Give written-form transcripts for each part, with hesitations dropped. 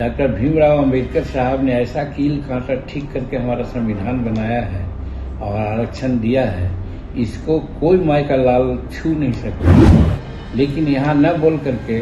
Doctor Bhimrao Ambedkar साहब ने ऐसा कील कांटा ठीक करके हमारा संविधान बनाया है और आरक्षण दिया है, इसको कोई माई का लाल छू नहीं सकता। लेकिन यहाँ न बोल करके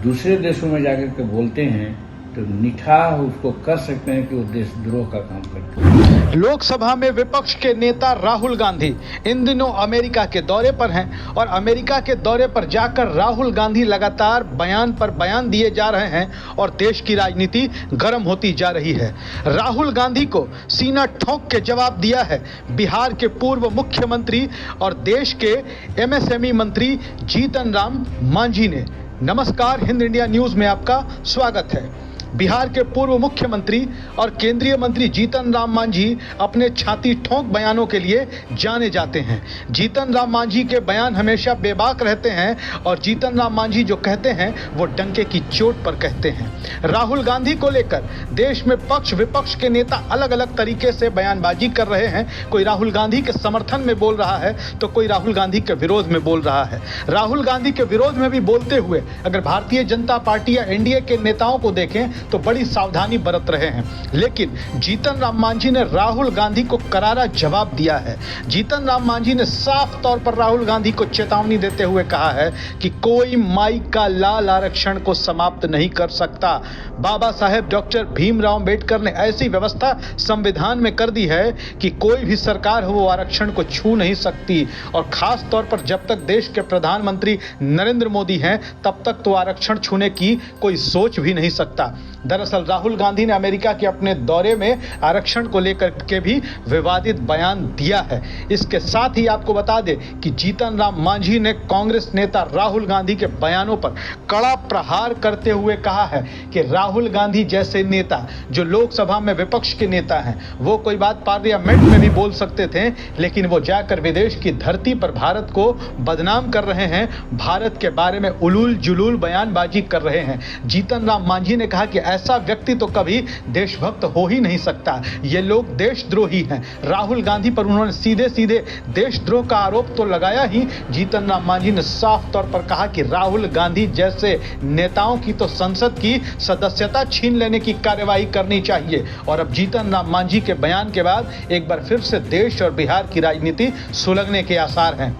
दूसरे देशों में जाकर के बोलते हैं तो निठाह उसको कर सकते हैं कि वो देशद्रोह का काम करते हैं। लोकसभा में विपक्ष के नेता राहुल गांधी इन दिनों अमेरिका के दौरे पर हैं और अमेरिका के दौरे पर जाकर राहुल गांधी लगातार बयान पर बयान दिए जा रहे हैं और देश की राजनीति गर्म होती जा रही है। राहुल गांधी को सीना ठोक के जवाब दिया है बिहार के पूर्व मुख्यमंत्री और देश के एमएसएमई मंत्री जीतन राम मांझी ने। नमस्कार, हिंद इंडिया न्यूज में आपका स्वागत है। बिहार के पूर्व मुख्यमंत्री और केंद्रीय मंत्री जीतन राम मांझी अपने छाती ठोंक बयानों के लिए जाने जाते हैं। जीतन राम मांझी के बयान हमेशा बेबाक रहते हैं और जीतन राम मांझी जो कहते हैं वो डंके की चोट पर कहते हैं। राहुल गांधी को लेकर देश में पक्ष विपक्ष के नेता अलग अलग तरीके से बयानबाजी कर रहे हैं। कोई राहुल गांधी के समर्थन में बोल रहा है तो कोई राहुल गांधी के विरोध में बोल रहा है। राहुल गांधी के विरोध में भी बोलते हुए अगर भारतीय जनता पार्टी या एनडीए के नेताओं को देखें तो बड़ी सावधानी बरत रहे हैं। लेकिन जीतन राम मांझी ने राहुल गांधी को करारा जवाब दिया है। जीतन राम मांझी ने साफ तौर पर राहुल गांधी को चेतावनी देते हुए कहा है कि कोई माई का लाल आरक्षण को समाप्त नहीं कर सकता। बाबा साहेब डॉक्टर भीमराव अंबेडकर ने ऐसी व्यवस्था संविधान में कर दी है कि कोई भी सरकार हो वो आरक्षण को छू नहीं सकती और खास तौर पर जब तक देश के प्रधानमंत्री नरेंद्र मोदी हैं तब तक तो आरक्षण छूने की कोई सोच भी नहीं सकता। दरअसल राहुल गांधी ने अमेरिका के अपने दौरे में आरक्षण को लेकर के भी विवादित बयान दिया है। इसके साथ ही आपको बता दें कि जीतन राम मांझी ने कांग्रेस नेता राहुल गांधी के बयानों पर कड़ा प्रहार करते हुए कहा है कि राहुल गांधी जैसे नेता जो लोकसभा में विपक्ष के नेता हैं वो कोई बात पार्लियामेंट में भी बोल सकते थे, लेकिन वो जाकर विदेश की धरती पर भारत को बदनाम कर रहे हैं, भारत के बारे में उलूल जुलूल बयानबाजी कर रहे हैं। जीतन राम मांझी ने कहा कि ऐसा व्यक्ति तो कभी देशभक्त हो ही नहीं सकता, ये लोग देशद्रोही हैं। राहुल गांधी पर उन्होंने सीधे सीधे देशद्रोह का आरोप तो लगाया ही, जीतन राम मांझी ने साफ तौर पर कहा कि राहुल गांधी जैसे नेताओं की तो संसद की सदस्यता छीन लेने की कार्यवाही करनी चाहिए। और अब जीतन राम मांझी के बयान के बाद एक बार फिर से देश और बिहार की राजनीति सुलगने के आसार हैं।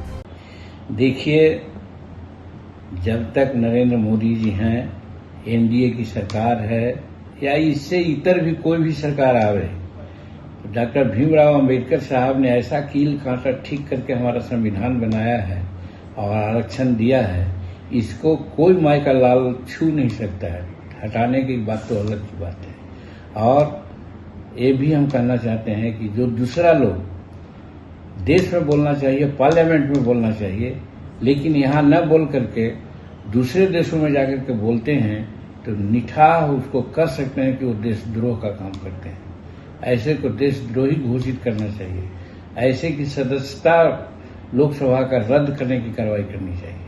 देखिए, जब तक नरेंद्र मोदी जी हैं, एनडीए की सरकार है या इससे इतर भी कोई भी सरकार आवे, तो डॉक्टर भीमराव अंबेडकर साहब ने ऐसा कील कांटा ठीक करके हमारा संविधान बनाया है और आरक्षण दिया है, इसको कोई माई का लाल छू नहीं सकता है। हटाने की बात तो अलग की बात है। और ये भी हम कहना चाहते हैं कि जो दूसरा लोग देश में बोलना चाहिए, पार्लियामेंट में बोलना चाहिए, लेकिन यहाँ न बोल करके दूसरे देशों में जाकर के बोलते हैं तो निठाह उसको कर सकते हैं कि वो देशद्रोह का काम करते हैं। ऐसे को देशद्रोही घोषित करना चाहिए। ऐसे की सदस्यता लोकसभा का रद्द करने की कार्रवाई करनी चाहिए।